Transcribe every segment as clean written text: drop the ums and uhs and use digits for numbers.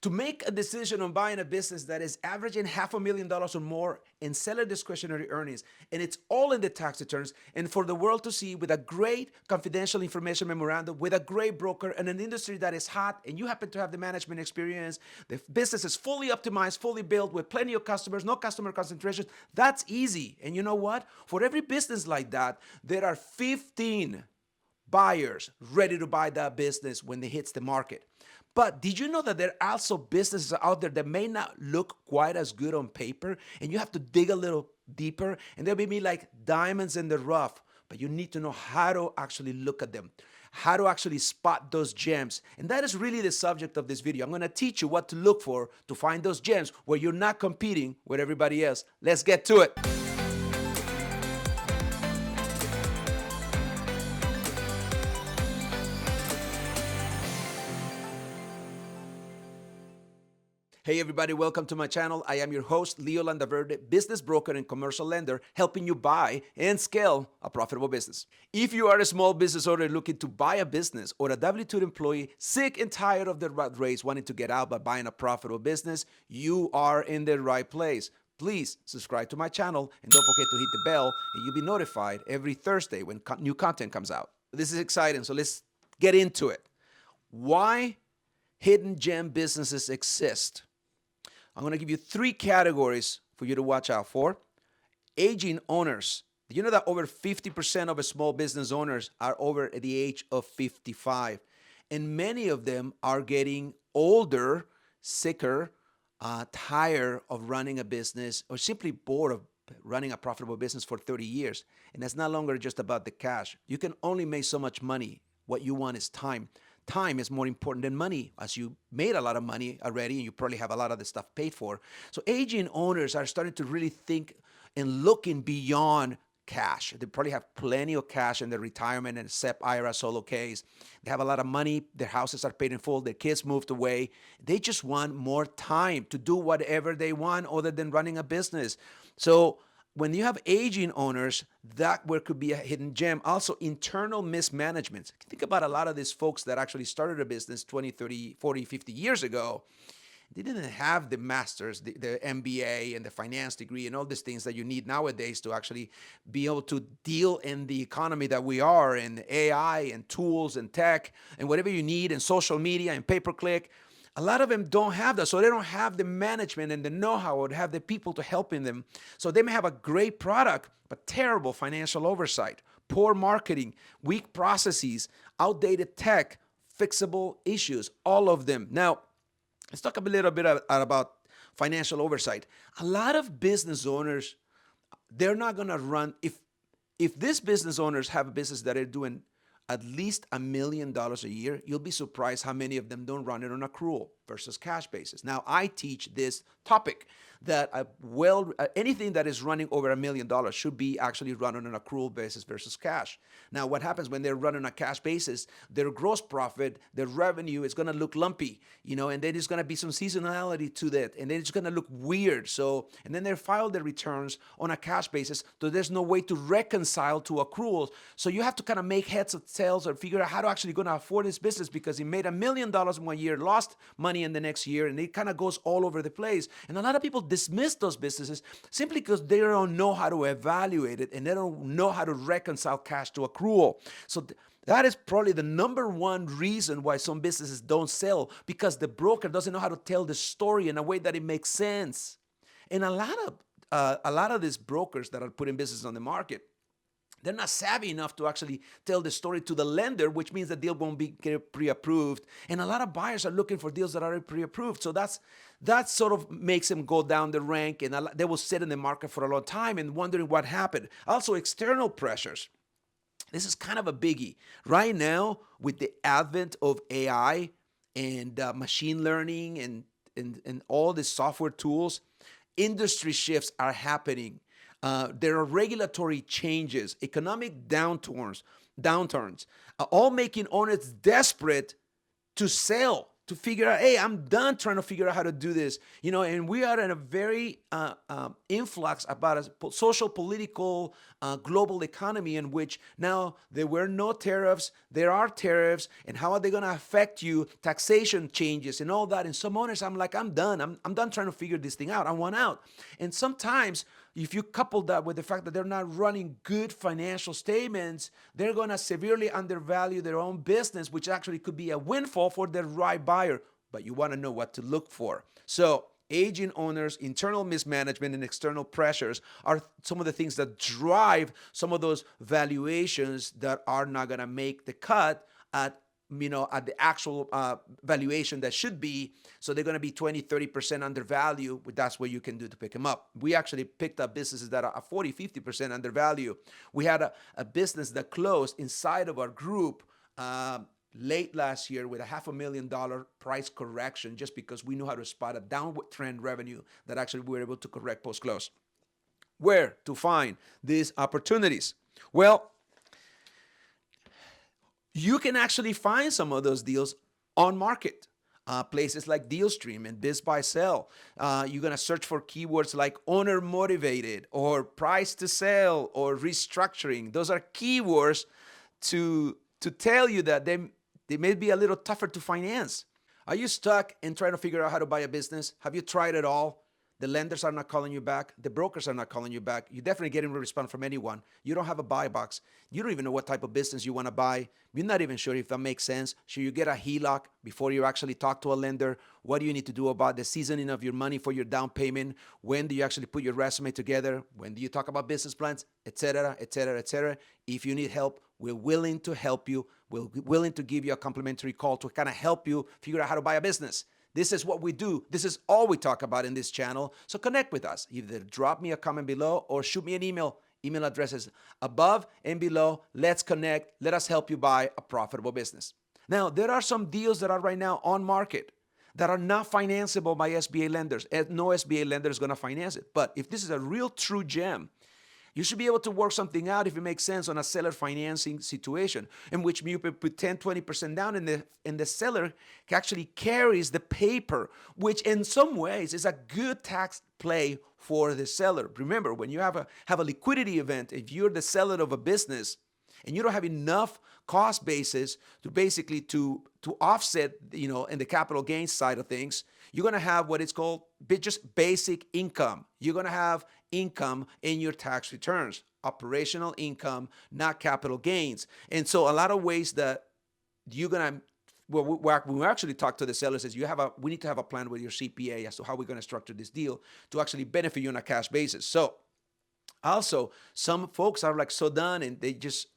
To make a decision on buying a business that is averaging $500,000 or more in seller discretionary earnings, and it's all in the tax returns, and for the world to see with a great confidential information memorandum, with a great broker, and an industry that is hot, and you happen to have the management experience, the business is fully optimized, fully built, with plenty of customers, no customer concentration, that's easy. And you know what? For every business like that, there are 15 buyers ready to buy that business when it hits the market. But did you know that there are also businesses out there that may not look quite as good on paper, and you have to dig a little deeper, and they'll be like diamonds in the rough, but you need to know how to actually look at them, how to actually spot those gems. And that is really the subject of this video. I'm going to teach you what to look for to find those gems where you're not competing with everybody else. Let's get to it. Hey everybody, welcome to my channel. I am your host, Leo Landaverde, business broker and commercial lender, helping you buy and scale a profitable business. If you are a small business owner looking to buy a business, or a W-2 employee sick and tired of the rat race wanting to get out by buying a profitable business, you are in the right place. Please subscribe to my channel and don't forget to hit the bell, and you'll be notified every Thursday when new content comes out. This is exciting, so let's get into it. Why hidden gem businesses exist? I'm going to give you 3 categories for you to watch out for. Aging owners. Do you know that over 50% of small business owners are over the age of 55? And many of them are getting older, sicker, tired of running a business, or simply bored of running a profitable business for 30 years. And that's no longer just about the cash. You can only make so much money. What you want is time. Time is more important than money, as you made a lot of money already and you probably have a lot of the stuff paid for. So aging owners are starting to really think and looking beyond cash. They probably have plenty of cash in their retirement and SEP, IRA, solo Ks. They have a lot of money. Their houses are paid in full. Their kids moved away. They just want more time to do whatever they want other than running a business. So when you have aging owners, that where could be a hidden gem. Also, internal mismanagement. Think about a lot of these folks that actually started a business 20, 30, 40, 50 years ago. They didn't have the masters, the MBA and the finance degree and all these things that you need nowadays to actually be able to deal in the economy that we are in, AI and tools and tech and whatever you need, and social media and pay-per-click. A lot of them don't have that, so they don't have the management and the know-how or have the people to helping them. So they may have a great product, but terrible financial oversight, poor marketing, weak processes, outdated tech, fixable issues, all of them. Now, let's talk a little bit about financial oversight. A lot of business owners, they're not going to run, if these business owners have a business that are doing at least $1 million a year, you'll be surprised how many of them don't run it on accrual versus cash basis. Now, I teach this topic that anything that is running over $1 million should be actually run on an accrual basis versus cash. Now, what happens when they're running on a cash basis? Their gross profit, their revenue is going to look lumpy, and then there's going to be some seasonality to that, and then it's going to look weird. So, and then they file their returns on a cash basis, so there's no way to reconcile to accruals. So you have to kind of make heads or tails or figure out how to actually going to afford this business, because he made $1 million in 1 year, lost money in the next year, and it kind of goes all over the place. And a lot of people dismiss those businesses simply because they don't know how to evaluate it, and they don't know how to reconcile cash to accrual. So that is probably the number one reason why some businesses don't sell, because the broker doesn't know how to tell the story in a way that it makes sense. And a lot of these brokers that are putting business on the market, they're not savvy enough to actually tell the story to the lender, which means the deal won't be pre-approved. And a lot of buyers are looking for deals that are pre-approved. So that sort of makes them go down the rank, and they will sit in the market for a long time and wondering what happened. Also, external pressures. This is kind of a biggie. Right now, with the advent of AI and machine learning and all the software tools, industry shifts are happening. There are regulatory changes, economic downturns, all making owners desperate to sell. to figure out, hey, I'm done trying to figure out how to do this. And we are in a very influx about a social, political, global economy in which now there were no tariffs, there are tariffs, and how are they going to affect you, taxation changes and all that. And some owners, I'm like, I'm done. I'm done trying to figure this thing out. I want out. And sometimes if you couple that with the fact that they're not running good financial statements, they're going to severely undervalue their own business, which actually could be a windfall for the right buyer. But you want to know what to look for. So aging owners, internal mismanagement, and external pressures are some of the things that drive some of those valuations that are not going to make the cut at the actual valuation that should be. So they're going to be 20-30% undervalued. That's what you can do to pick them up. We actually picked up businesses that are 40-50% undervalued. We had a business that closed inside of our group late last year with a $500,000 price correction, just because we knew how to spot a downward trend revenue that actually we were able to correct post-close. Where to find these opportunities? Well, you can actually find some of those deals on market. Places like DealStream and Biz Buy Sell. You're going to search for keywords like owner motivated or price to sell or restructuring. Those are keywords to tell you that they may be a little tougher to finance. Are you stuck and trying to figure out how to buy a business? Have you tried it all? The lenders are not calling you back. The brokers are not calling you back. You're definitely getting a response from anyone. You don't have a buy box. You don't even know what type of business you want to buy. You're not even sure if that makes sense. Should you get a HELOC before you actually talk to a lender? What do you need to do about the seasoning of your money for your down payment? When do you actually put your resume together? When do you talk about business plans, etc., etc., etc.? If you need help, we're willing to help you. We're willing to give you a complimentary call to kind of help you figure out how to buy a business. This is what we do. This is all we talk about in this channel. So connect with us. Either drop me a comment below or shoot me an email. Email addresses above and below. Let's connect. Let us help you buy a profitable business. Now, there are some deals that are right now on market that are not financeable by SBA lenders. No SBA lender is going to finance it. But if this is a real true gem, you should be able to work something out if it makes sense on a seller financing situation in which you put 10-20% down and the seller actually carries the paper, which in some ways is a good tax play for the seller. Remember, when you have a liquidity event, if you're the seller of a business and you don't have enough cost basis to basically to offset, in the capital gains side of things, you're going to have what it's called just basic income. You're going to have income in your tax returns, operational income, not capital gains. And so a lot of ways that you're going to, we actually talk to the sellers is we need to have a plan with your CPA as to how we're going to structure this deal to actually benefit you on a cash basis. So also, some folks are like so done and they're just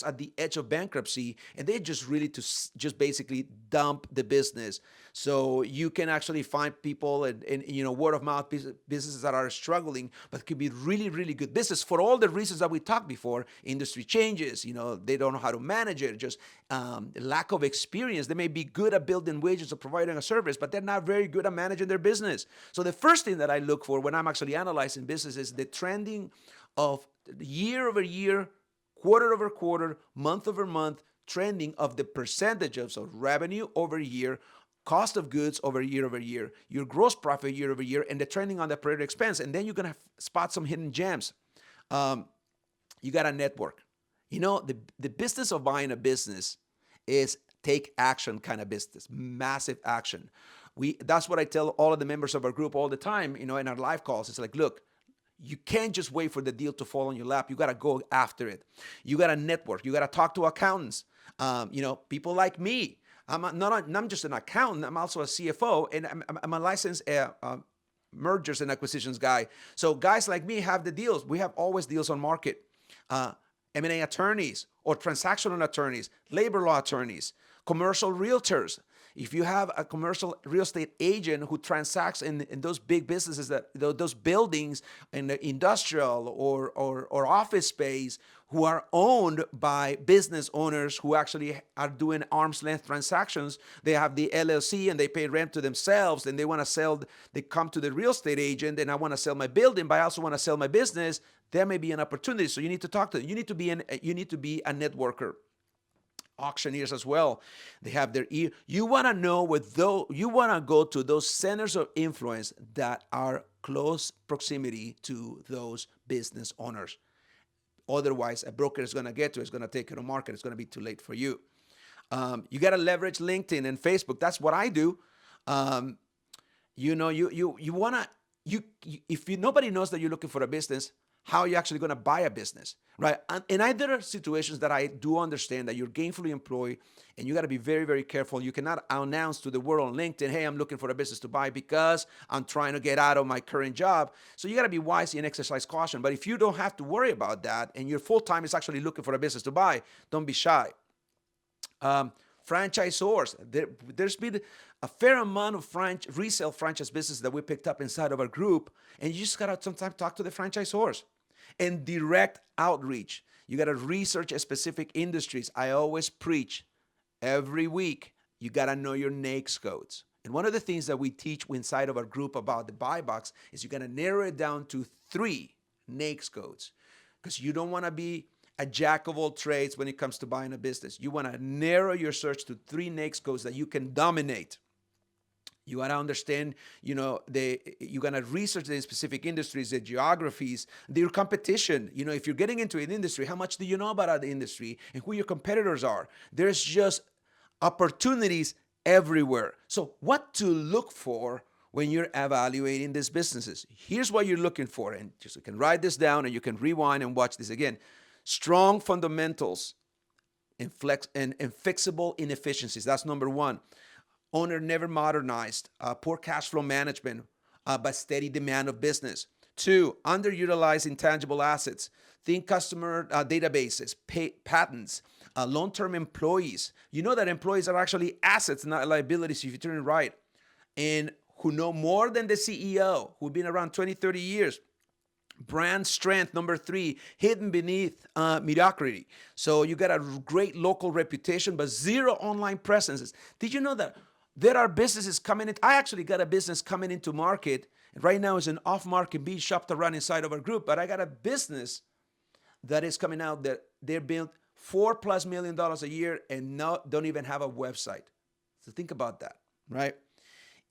at the edge of bankruptcy and they just really just basically dump the business. So you can actually find people and word of mouth businesses that are struggling, but could be really, really good business for all the reasons that we talked before. Industry changes, they don't know how to manage it, just lack of experience. They may be good at building wages or providing a service, but they're not very good at managing their business. So the first thing that I look for when I'm actually analyzing business is the trending of year over year, quarter over quarter, month over month, trending of the percentages of revenue over year, cost of goods over year, your gross profit year over year, and the trending on the per expense. And then you're going to spot some hidden gems. You got a network. The business of buying a business is take action kind of business, massive action. That's what I tell all of the members of our group all the time, in our live calls. It's like, look, you can't just wait for the deal to fall on your lap. You got to go after it. You got to network. You got to talk to accountants. People like me. I'm just an accountant. I'm also a CFO, and I'm a licensed mergers and acquisitions guy. So guys like me have the deals. We have always deals on market. M&A attorneys or transactional attorneys, labor law attorneys, commercial realtors. If you have a commercial real estate agent who transacts in those big businesses, those buildings in the industrial or office space who are owned by business owners who actually are doing arm's length transactions, they have the LLC and they pay rent to themselves and they want to sell, they come to the real estate agent and I want to sell my building, but I also want to sell my business. There may be an opportunity. So you need to talk to them. You need to be a networker. auctioneers as well. They have their ear. You want to know what though you want to go to those centers of influence that are close proximity to those business owners. Otherwise, a broker is going to get to it, it's going to take it to market. It's going to be too late for you. You got to leverage LinkedIn and Facebook. That's what I do. Um, you wanna if nobody knows that you're looking for a business, how are you actually going to buy a business, right? And there are situations that I do understand that you're gainfully employed, and you got to be very, very careful. You cannot announce to the world on LinkedIn, "Hey, I'm looking for a business to buy because I'm trying to get out of my current job." So you got to be wise and exercise caution. But if you don't have to worry about that, and your full time is actually looking for a business to buy, don't be shy. Franchisors. There's been a fair amount of resale franchise business that we picked up inside of our group, and you just gotta sometimes talk to the franchisors. And direct outreach. You gotta research specific industries. I always preach every week. You gotta know your NAICS codes. And one of the things that we teach inside of our group about the buy box is you gotta narrow it down to 3 NAICS codes, because you don't want to be a jack of all trades when it comes to buying a business. You want to narrow your search to 3 NAICS codes that you can dominate. You got to understand, you got to research the specific industries, the geographies, your competition. If you're getting into an industry, how much do you know about the industry and who your competitors are? There's just opportunities everywhere. So what to look for when you're evaluating these businesses? Here's what you're looking for. And just you can write this down and you can rewind and watch this again. Strong fundamentals and fixable inefficiencies. That's number 1. Owner never modernized. Poor cash flow management, but steady demand of business. 2, underutilized intangible assets. Think customer databases, patents, long-term employees. You know that employees are actually assets, not liabilities if you turn it right. And who know more than the CEO, who've been around 20, 30 years. Brand strength, number 3, hidden beneath mediocrity. So you got a great local reputation, but 0 online presences. Did you know that there are businesses coming in? I actually got a business coming into market. And right now it's an off-market being shopped around inside of our group. But I got a business that is coming out that they're built $4+ million a year and don't even have a website. So think about that, right?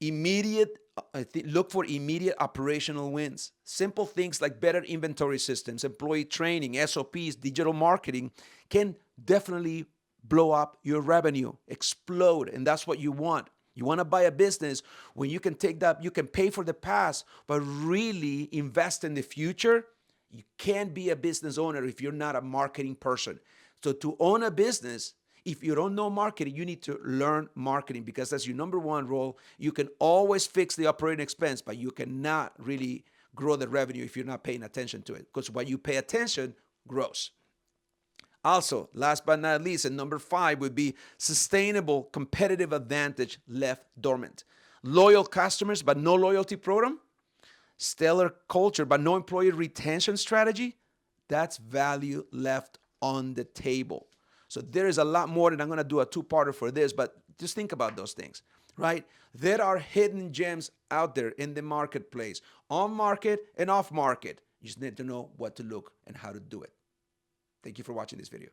Look for immediate operational wins. Simple things like better inventory systems, employee training, SOPs, digital marketing can definitely blow up your revenue, explode, and that's what you want. You want to buy a business when you can take that, you can pay for the past, but really invest in the future. You can't be a business owner if you're not a marketing person. So to own a business, if you don't know marketing, you need to learn marketing, because that's your number 1 role. You can always fix the operating expense, but you cannot really grow the revenue if you're not paying attention to it, because when you pay attention, grows. Also, last but not least, and number 5 would be sustainable competitive advantage left dormant. Loyal customers, but no loyalty program. Stellar culture, but no employee retention strategy. That's value left on the table. So there is a lot more, and I'm going to do a 2-parter for this, but just think about those things, right? There are hidden gems out there in the marketplace, on market and off market. You just need to know what to look and how to do it. Thank you for watching this video.